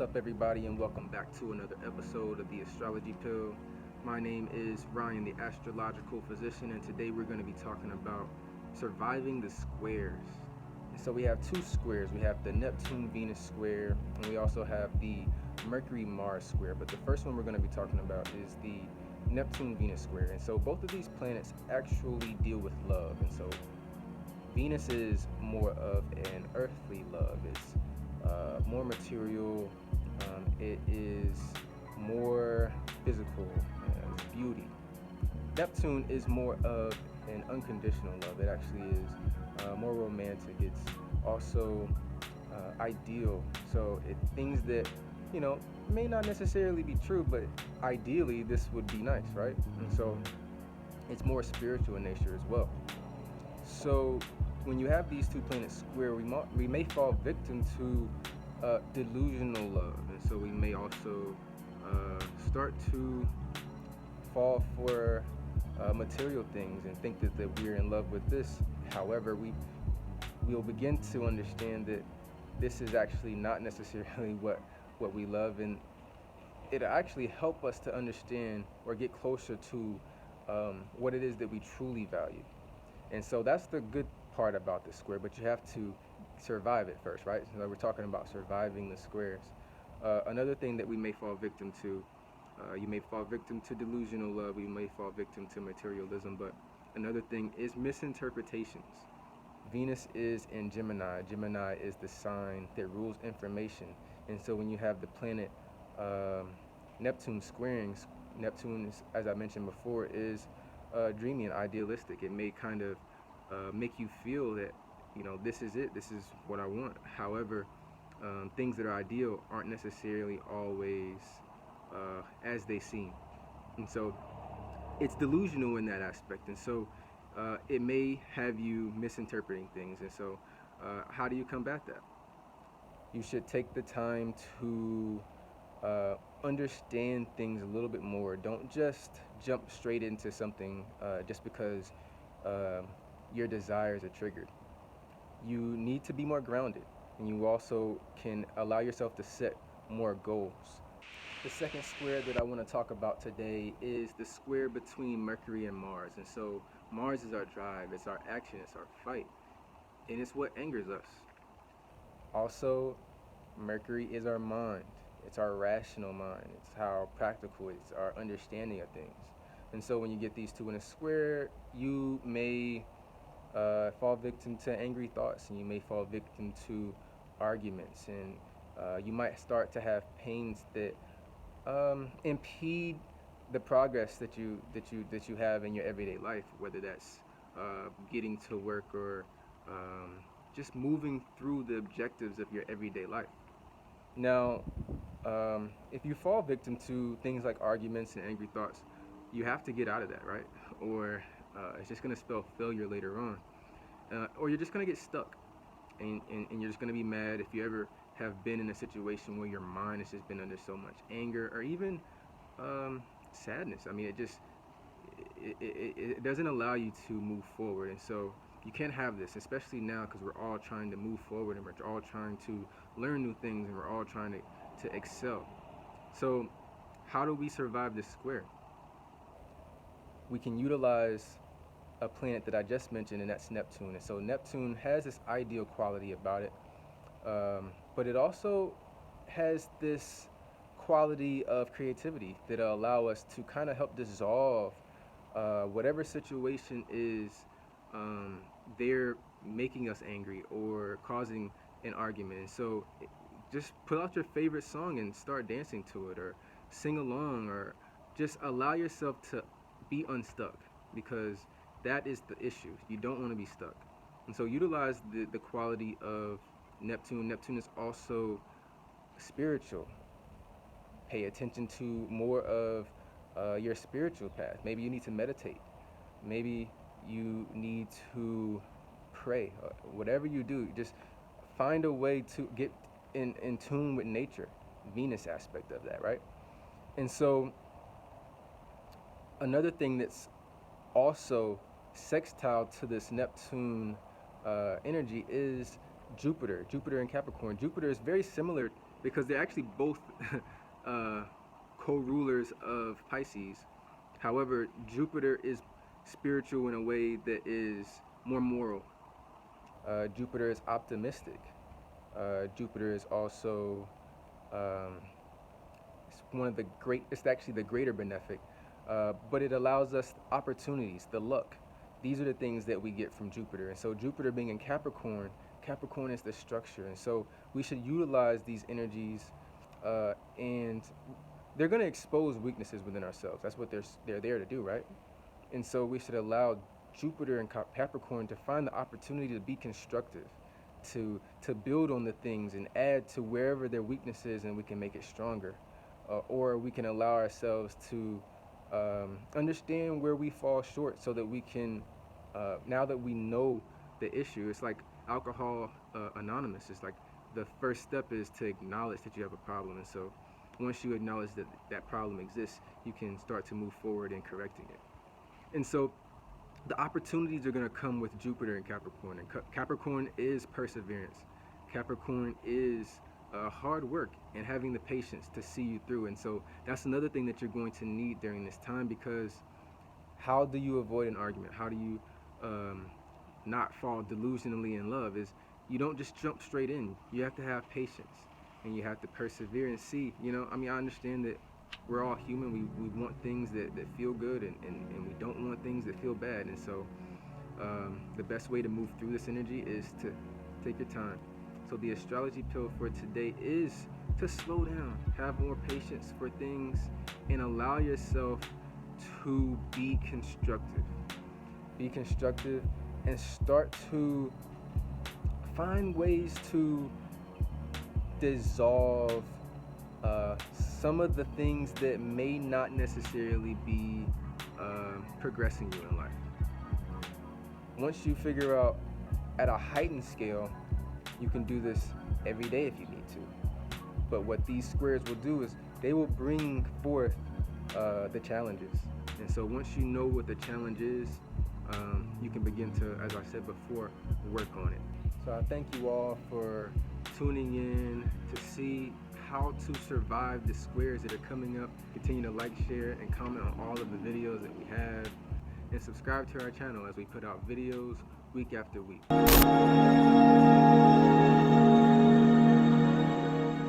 up, everybody, and welcome back to another episode of the Astrology Pill. My name is Ryan, the astrological physician, and today we're going to be talking about surviving the squares. So we have two squares. We have the Neptune-Venus square, and we also have the Mercury-Mars square. But the first one we're going to be talking about is the Neptune-Venus square. And so both of these planets actually deal with love. And so Venus is more of an earthly love. It's more material. It is more physical. It's beauty. Neptune is more of an unconditional love. It actually is more romantic. It's also ideal. So things that may not necessarily be true, but ideally this would be nice, right? And so it's more spiritual in nature as well. So when you have these two planets square, we may fall victim to delusional love, and so we may also start to fall for material things and think that we're in love with this. However, we'll begin to understand that this is actually not necessarily what we love, and it'll actually help us to understand or get closer to what it is that we truly value. And so that's the good part about the square, but you have to survive it first, right? So we're talking about surviving the squares. Another thing that we may fall victim to, you may fall victim to delusional love, you may fall victim to materialism, but another thing is misinterpretations. Venus is in Gemini. Gemini is the sign that rules information. And so when you have the planet Neptune squaring, Neptune, as I mentioned before, is dreamy and idealistic. It may kind of make you feel that, this is it, this is what I want. However, things that are ideal aren't necessarily always as they seem. And so it's delusional in that aspect. And so it may have you misinterpreting things. And so how do you combat that? You should take the time to understand things a little bit more. Don't just jump straight into something just because your desires are triggered. You need to be more grounded, and you also can allow yourself to set more goals. The second square that I want to talk about today is the square between Mercury and Mars. And so Mars is our drive, it's our action, it's our fight, and it's what angers us. Also, Mercury is our mind. It's our rational mind. It's how practical, it's our understanding of things. And so when you get these two in a square, you may fall victim to angry thoughts, and you may fall victim to arguments, and you might start to have pains that impede the progress that you have in your everyday life, whether that's getting to work or just moving through the objectives of your everyday life. Now, if you fall victim to things like arguments and angry thoughts, you have to get out of that, right? Or it's just going to spell failure later on. Or you're just going to get stuck, and you're just going to be mad if you ever have been in a situation where your mind has just been under so much anger or even sadness. I mean, it doesn't allow you to move forward. And so you can't have this, especially now, because we're all trying to move forward, and we're all trying to learn new things, and we're all trying to excel. So how do we survive this square? We can utilize a planet that I just mentioned, and that's Neptune. And so Neptune has this ideal quality about it, but it also has this quality of creativity that'll allow us to kind of help dissolve whatever situation is they're making us angry or causing an argument. And so just put out your favorite song and start dancing to it, or sing along, or just allow yourself to be unstuck, because that is the issue. You don't want to be stuck. And so utilize the quality of Neptune. Neptune is also spiritual. Pay attention to more of your spiritual path. Maybe you need to meditate. Maybe you need to pray. Whatever you do, just find a way to get in tune with nature. Venus aspect of that, right? And so another thing that's also sextile to this Neptune energy is Jupiter in Capricorn. Jupiter is very similar because they're actually both co-rulers of Pisces. However, Jupiter is spiritual in a way that is more moral. Jupiter is optimistic. Jupiter is also it's one of the great. It's actually the greater benefic, but it allows us opportunities, the luck. These are the things that we get from Jupiter. And so Jupiter being in Capricorn, Capricorn is the structure. And so we should utilize these energies, and they're going to expose weaknesses within ourselves. That's what they're there to do, right? And so we should allow Jupiter and Capricorn to find the opportunity to be constructive, to build on the things and add to wherever their weakness is, and we can make it stronger. Or we can allow ourselves to understand where we fall short, so that we can, now that we know the issue, it's like Alcohol Anonymous. It's like the first step is to acknowledge that you have a problem. And so once you acknowledge that that problem exists, you can start to move forward in correcting it. And so the opportunities are going to come with Jupiter and Capricorn. And Capricorn is perseverance. Capricorn is hard work and having the patience to see you through. And so that's another thing that you're going to need during this time, because how do you avoid an argument? How do you not fall delusionally in love? Is you don't just jump straight in. You have to have patience, and you have to persevere and see. I understand that we're all human. We want things that feel good, and we don't want things that feel bad. And so the best way to move through this energy is to take your time. So the astrology pill for today is to slow down, have more patience for things, and allow yourself to be constructive. Be constructive and start to find ways to dissolve some of the things that may not necessarily be progressing you in life. Once you figure out at a heightened scale, you can do this every day if you need to. But what these squares will do is they will bring forth the challenges. And so once you know what the challenge is, you can begin to, as I said before, work on it. So I thank you all for tuning in to see how to survive the squares that are coming up. Continue to like, share, and comment on all of the videos that we have. And subscribe to our channel as we put out videos week after week.